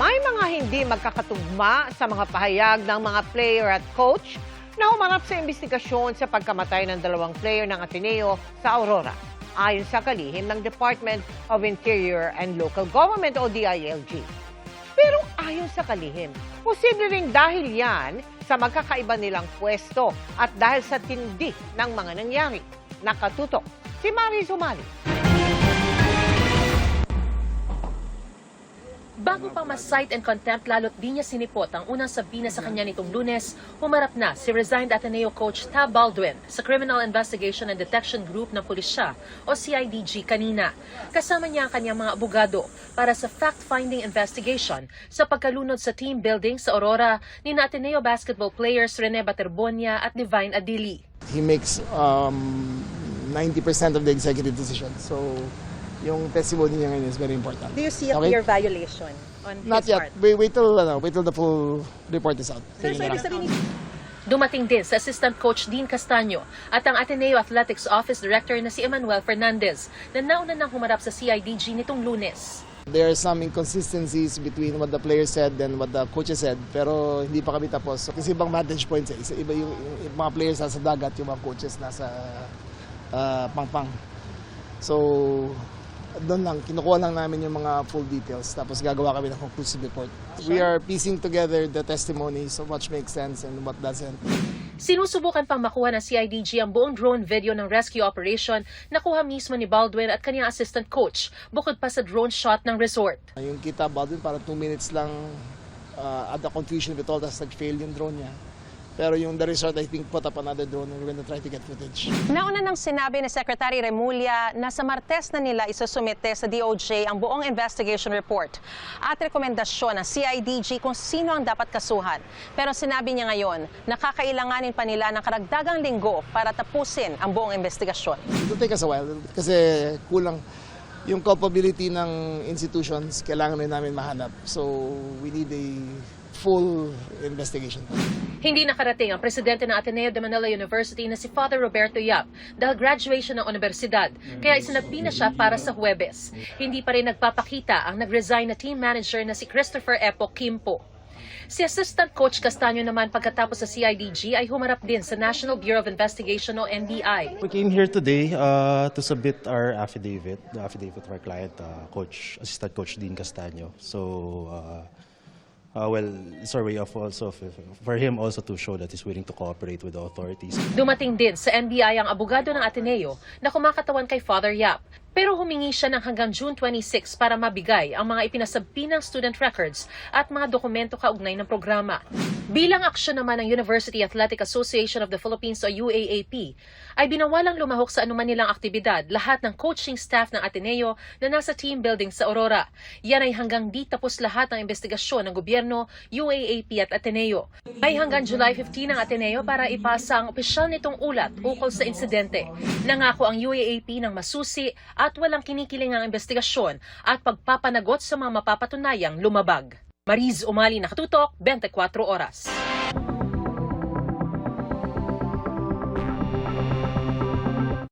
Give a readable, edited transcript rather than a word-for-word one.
May mga hindi magkakatugma sa mga pahayag ng mga player at coach na humarap sa investigasyon sa pagkamatay ng dalawang player ng Ateneo sa Aurora. Ayon sa kalihim ng Department of Interior and Local Government o DILG. Pero ayon sa kalihim, posible ring dahil yan sa magkakaiba nilang pwesto at dahil sa tindi ng mga nangyari. Nakatutok si Mariz Umali. Bago pang mas-cite and contempt lalo't di niya sinipot ang unang sabina sa kanya nitong Lunes, humarap na si resigned Ateneo coach Tab Baldwin sa Criminal Investigation and Detection Group ng Pulisya o CIDG kanina. Kasama niya ang kanyang mga abogado para sa fact-finding investigation sa pagkalunod sa team building sa Aurora ni Ateneo basketball players Rene Baterbonia at Divine Adili. He makes 90% of the executive decisions. So yung testimony niya ngayon is very important. Do you see a clear violation on Not his yet. part? Wait till the full report is out. Sir, so ibig sabihin Dumating din sa Assistant Coach Dean Castaño at ang Ateneo Athletics Office Director na si Emmanuel Fernandez na nauna nang humarap sa CIDG nitong Lunes. There are some inconsistencies between what the players said and what the coaches said, pero hindi pa kami tapos. Kasi ibang vantage points eh. Iba yung mga players nasa dagat, yung mga coaches nasa pangpang. So doon lang, kinukuha lang namin yung mga full details, tapos gagawa kami ng conclusive report. We are piecing together the testimony so much makes sense and what doesn't. Sinusubukan pang makuha ng CIDG ang buong drone video ng rescue operation na kuha mismo ni Baldwin at kanyang assistant coach, bukod pa sa drone shot ng resort. Yung kita Baldwin, parang 2 minutes lang at the confusion with all, tas nag-fail yung drone niya. Pero yung the resort, I think, put up another drone and we're going to try to get footage. Nauna nang sinabi ni Secretary Remulla na sa Martes na nila isusumite sa DOJ ang buong investigation report at rekomendasyon ng CIDG kung sino ang dapat kasuhan. Pero sinabi niya ngayon na kakailanganin pa nila ng karagdagang linggo para tapusin ang buong investigasyon. It will take us a while kasi kulang yung culpability ng institutions, kailangan rin namin mahanap. So we need a full investigation. Hindi nakarating ang presidente ng Ateneo de Manila University na si Father Roberto Yap dahil graduation ng universidad, kaya isinagpi na siya para sa Huwebes. Hindi pa rin nagpapakita ang nag-resign na team manager na si Christopher Epo Kimpo. Si Assistant Coach Castaño naman pagkatapos sa CIDG ay humarap din sa National Bureau of Investigation o NBI. We came here today to submit our affidavit, the affidavit of our client, Assistant Coach Dean Castaño. So, well, it's our way of also for him also to show that he's willing to cooperate with the authorities. Dumating din sa NBI ang abogado ng Ateneo na kumakatawan kay Father Yap. Pero humingi siya ng hanggang June 26 para mabigay ang mga ipinasabpi ng student records at mga dokumento kaugnay ng programa. Bilang aksyon naman ng University Athletic Association of the Philippines o UAAP, ay binawalang lumahok sa anuman nilang aktibidad lahat ng coaching staff ng Ateneo na nasa team building sa Aurora. Yan ay hanggang di tapos lahat ng investigasyon ng gobyerno, UAAP at Ateneo. May hanggang July 15 ang Ateneo para ipasa ang opisyal nitong ulat ukol sa insidente. Nangako ang UAAP ng masusi at walang kinikilingang investigasyon at pagpapanagot sa mga mapapatunayang lumabag. Mariz Umali, Nakatutok, 24 Oras.